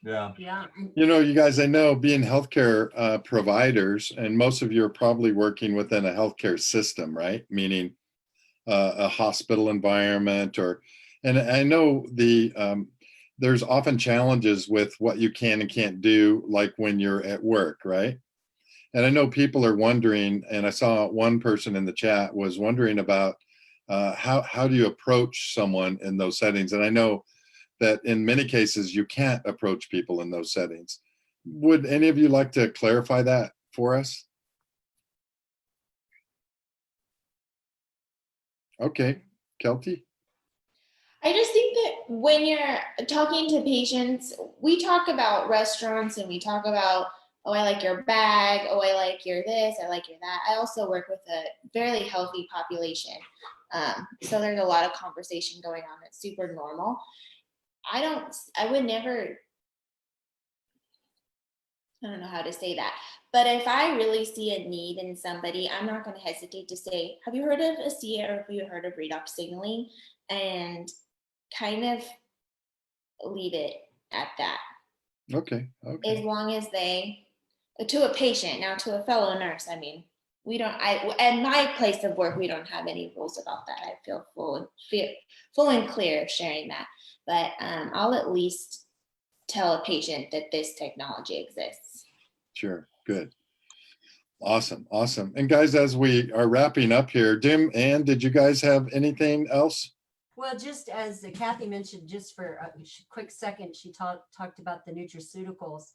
Yeah. Yeah. You know, you guys, I know being healthcare providers, and most of you are probably working within a healthcare system, right? Meaning a hospital environment, and I know there's often challenges with what you can and can't do, like when you're at work, right? And I know people are wondering, and I saw one person in the chat was wondering about how do you approach someone in those settings? And I know that in many cases you can't approach people in those settings. Would any of you like to clarify that for us? Okay, Kelty. I just think that when you're talking to patients, we talk about restaurants and we talk about, oh, I like your bag. Oh, I like your this. I like your that. I also work with a fairly healthy population. So there's a lot of conversation going on that's super normal. I would never, I don't know how to say that, but if I really see a need in somebody, I'm not going to hesitate to say, have you heard of ASEA or have you heard of redox signaling? And kind of leave it at that. Okay. As long as they, to a patient, now to a fellow nurse, I mean, at my place of work, we don't have any rules about that. I feel full and clear of sharing that. But I'll at least tell a patient that this technology exists. Sure. Good. Awesome. Awesome. And guys, as we are wrapping up here, Dim, Ann, did you guys have anything else? Well, just as Kathy mentioned, just for a quick second, she talked about the nutraceuticals.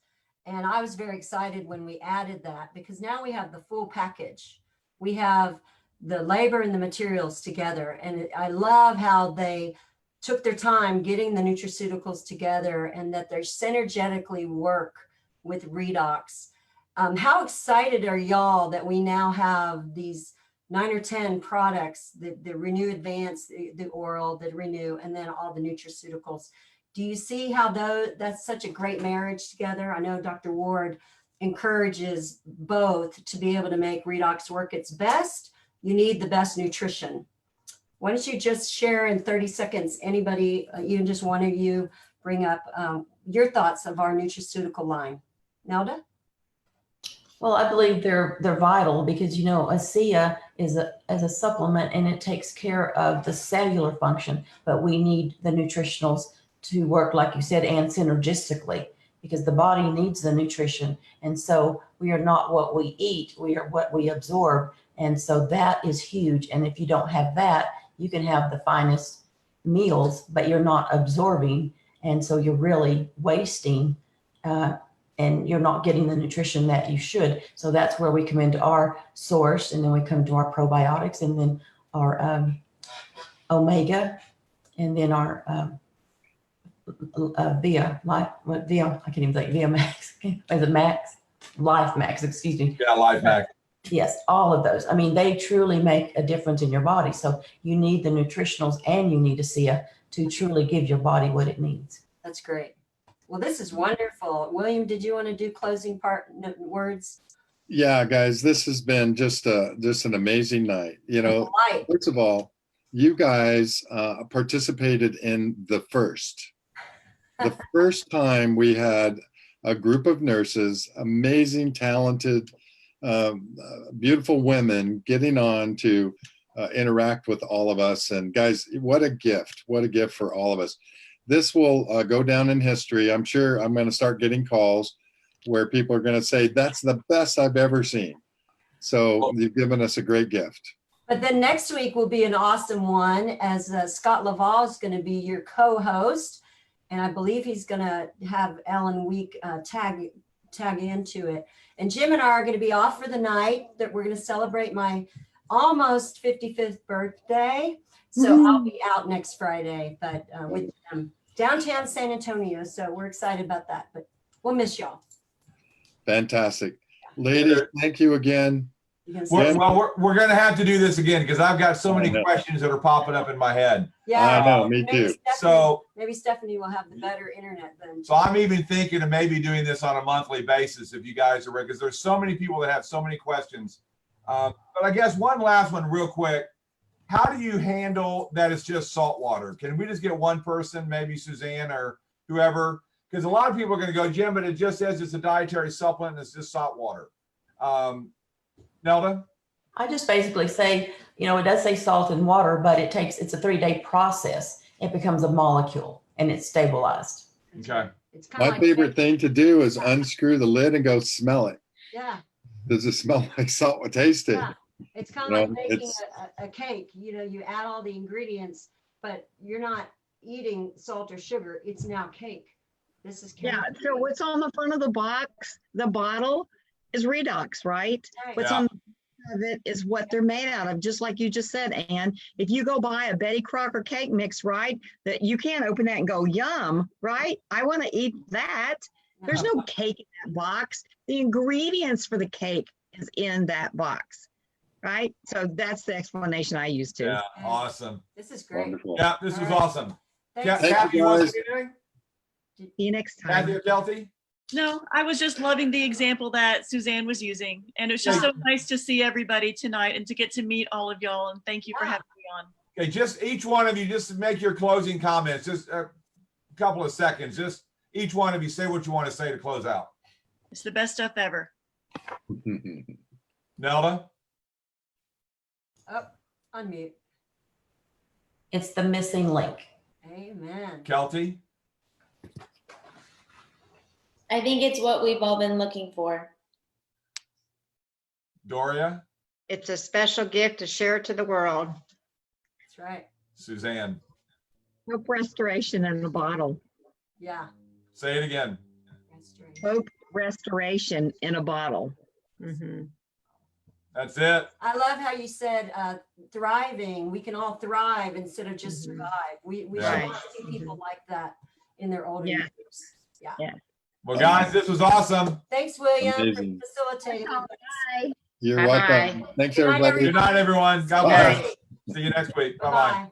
And I was very excited when we added that, because now we have the full package. We have the labor and the materials together. And I love how they took their time getting the nutraceuticals together and that they synergetically work with redox. How excited are y'all that we now have these 9 or 10 products, the Renew Advance, the oral, the Renew, and then all the nutraceuticals? Do you see how that's such a great marriage together? I know Dr. Ward encourages both to be able to make redox work its best. You need the best nutrition. Why don't you just share in 30 seconds, anybody, even just one of you, bring up your thoughts of our nutraceutical line. Nelda? Well, I believe they're vital because, you know, ASEA is a supplement and it takes care of the cellular function, but we need the nutritionals to work, like you said, and synergistically, because the body needs the nutrition. And so we are not what we eat, we are what we absorb. And so that is huge. And if you don't have that, you can have the finest meals, but you're not absorbing. And so you're really wasting and you're not getting the nutrition that you should. So that's where we come into our source, and then we come to our probiotics, and then our omega, and then our Via, I can't even think, Via Max, is it Max? Life Max, excuse me. Yeah, Life Mac. Yes, all of those. I mean, they truly make a difference in your body. So you need the nutritionals and you need ASEA to truly give your body what it needs. That's great. Well, this is wonderful. William, did you want to do closing words? Yeah, guys, this has been just an amazing night. You know, Light. first of all, you guys participated in the first time we had a group of nurses, amazing, talented, beautiful women getting on to interact with all of us. And guys, what a gift for all of us. This will go down in history. I'm sure I'm going to start getting calls where people are going to say, that's the best I've ever seen. So you've given us a great gift. But then next week will be an awesome one, as Scott Laval is going to be your co-host. And I believe he's going to have Ellen Week tag into it. And Jim and I are going to be off for the night. That we're going to celebrate my almost 55th birthday. So I'll be out next Friday, but with downtown San Antonio. So we're excited about that, but we'll miss y'all. Fantastic. Ladies, thank you again. We're going to have to do this again because I've got so many questions that are popping up in my head. Yeah, I know, me too. Maybe Stephanie will have the better internet then. So I'm even thinking of maybe doing this on a monthly basis if you guys are ready, because there's so many people that have so many questions. But I guess one last one real quick. how do you handle that it's just salt water? Can we just get one person, maybe Suzanne or whoever? Because a lot of people are going to go, Jim, but it just says it's a dietary supplement and it's just salt water. Nelda? I just basically say, you know, it does say salt and water, but it's a 3-day process. It becomes a molecule and it's stabilized. Okay. It's kind of My like favorite cake. thing to do is unscrew the lid and go smell it. Yeah, Does it smell like salt? Taste it. yeah. It's kind You of like know, making it's- a cake. You know, you add all the ingredients, but you're not eating salt or sugar. It's now cake. This is cake. Yeah, so what's on the front of the box, the bottle is redox, right? Right. What's Yeah. on the front of it is what they're made out of, just like you just said, Ann. If you go buy a Betty Crocker cake mix, right, that you can't open that and go, yum, right? I want to eat that. There's no cake in that box. The ingredients for the cake is in that box, right? So that's the explanation I use too. Yeah, awesome. This is great. Wonderful. Yeah, this was All right. awesome. Thanks. Thank Kathy, you, you want to guys. say anything? See you next Kathy time. or Kelty? No, I was just loving the example that Suzanne was using. And it was just so nice to see everybody tonight and to get to meet all of y'all. And thank you for Yeah. having me on. Okay, just each one of you, just make your closing comments, just a couple of seconds. Just each one of you say what you want to say to close out. It's the best stuff ever. Nelda? Unmute. It's the missing link. Amen. Kelty? I think it's what we've all been looking for. Doria? It's a special gift to share to the world. That's right. Suzanne? Hope restoration in the bottle. Yeah. Say it again. Restoration. Hope restoration in a bottle. Mhm. That's it. I love how you said thriving. We can all thrive instead of just Mhm. survive. We Yeah. should want to see people like that in their older Yeah. years. Yeah. Well, guys, this was awesome. Thanks, William, Amazing. for facilitating. Bye. You're Bye-bye. welcome. Thanks, Good night, everybody. Good night, everyone. God Bye. bless. See you next week. Bye-bye. Bye-bye.